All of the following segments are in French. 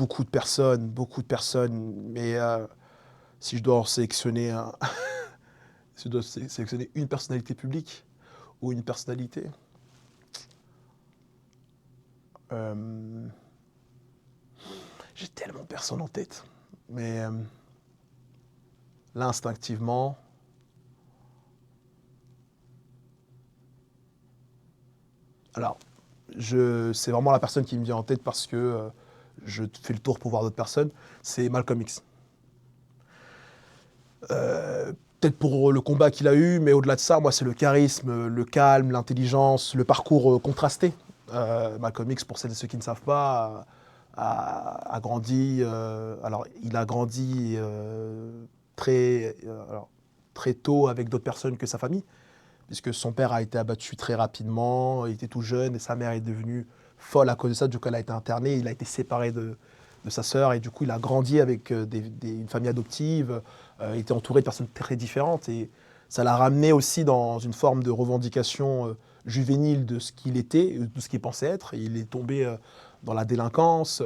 beaucoup de personnes, mais si je dois en sélectionner si je dois sélectionner une personnalité publique ou une personnalité, euh, j'ai tellement personne en tête, mais là, instinctivement, alors, c'est vraiment la personne qui me vient en tête parce que je fais le tour pour voir d'autres personnes, c'est Malcolm X. Peut-être pour le combat qu'il a eu, mais au-delà de ça, moi, c'est le charisme, le calme, l'intelligence, le parcours contrasté. Malcolm X, pour celles et ceux qui ne savent pas, a grandi. Alors, il a grandi très tôt avec d'autres personnes que sa famille, puisque son père a été abattu très rapidement, il était tout jeune, et sa mère est devenue folle à cause de ça. Du coup, elle a été internée, il a été séparé de sa sœur, et du coup, il a grandi avec une famille adoptive, il était entouré de personnes très différentes, et ça l'a ramené aussi dans une forme de revendication juvénile de ce qu'il était, de ce qu'il pensait être. Et il est tombé dans la délinquance,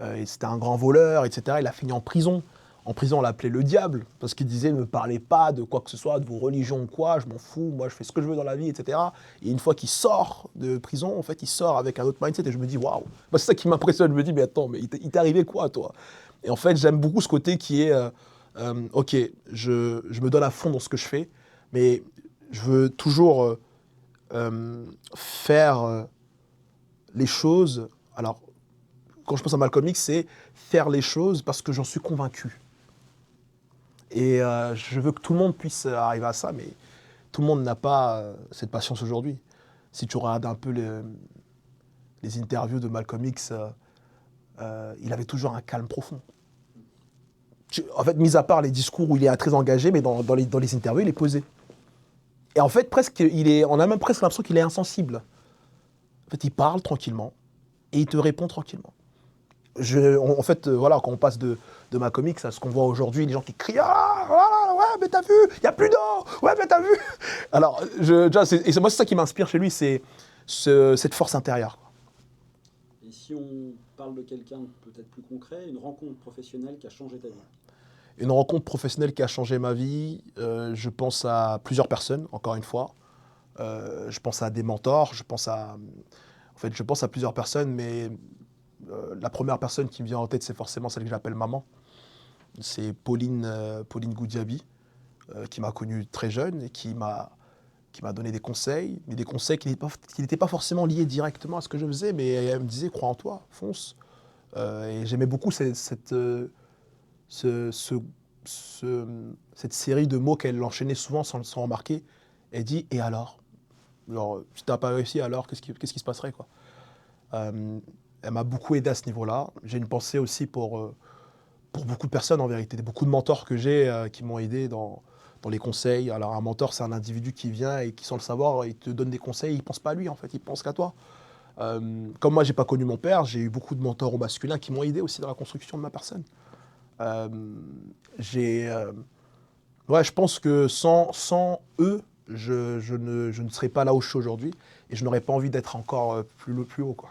et c'était un grand voleur, etc. Il a fini en prison. En prison, on l'appelait le diable, parce qu'il disait ne me parlez pas de quoi que ce soit, de vos religions ou quoi, je m'en fous, moi je fais ce que je veux dans la vie, etc. Et une fois qu'il sort de prison, en fait, il sort avec un autre mindset, et je me dis, waouh, bah, c'est ça qui m'impressionne, je me dis, mais attends, mais il t'est arrivé quoi, toi? Et en fait, j'aime beaucoup ce côté qui est, ok, je me donne à fond dans ce que je fais, mais je veux toujours faire les choses. Alors, quand je pense à Malcolm X, c'est faire les choses parce que j'en suis convaincu. Et je veux que tout le monde puisse arriver à ça, mais tout le monde n'a pas cette patience aujourd'hui. Si tu regardes un peu les interviews de Malcolm X, il avait toujours un calme profond. En fait, mis à part les discours où il est très engagé, mais dans les interviews, il est posé. Et en fait, on a même presque l'impression qu'il est insensible. En fait, il parle tranquillement et il te répond tranquillement. En fait, voilà, quand on passe de ma comics à ce qu'on voit aujourd'hui, les gens qui crient ah, voilà, ouais, mais t'as vu, il n'y a plus d'or, ouais, mais t'as vu. Alors, moi, c'est ça qui m'inspire chez lui, c'est cette force intérieure. Et si on parle de quelqu'un peut-être plus concret, une rencontre professionnelle qui a changé ta vie? Une rencontre professionnelle qui a changé ma vie, je pense à plusieurs personnes, encore une fois. Je pense à des mentors, je pense à plusieurs personnes, mais la première personne qui me vient en tête, c'est forcément celle que j'appelle maman. C'est Pauline Goudiaby, qui m'a connu très jeune et qui m'a donné des conseils, mais des conseils qui n'étaient pas forcément liés directement à ce que je faisais, mais elle me disait, crois en toi, fonce. Et j'aimais beaucoup ce- ce- cette série de mots qu'elle enchaînait souvent sans remarquer. Elle dit, et alors? Genre, si t'as pas réussi, alors qu'est-ce qui se passerait, quoi? Euh, Elle m'a beaucoup aidé à ce niveau-là. J'ai une pensée aussi pour beaucoup de personnes, en vérité. Beaucoup de mentors que j'ai qui m'ont aidé dans les conseils. Alors, un mentor, c'est un individu qui vient et qui, sans le savoir, il te donne des conseils. Il ne pense pas à lui, en fait. Il pense qu'à toi. Comme moi, j'ai pas connu mon père, j'ai eu beaucoup de mentors au masculin qui m'ont aidé aussi dans la construction de ma personne. Euh, j'ai, ouais, je pense que sans eux, je ne serais pas là où je suis aujourd'hui et je n'aurais pas envie d'être encore plus haut, quoi.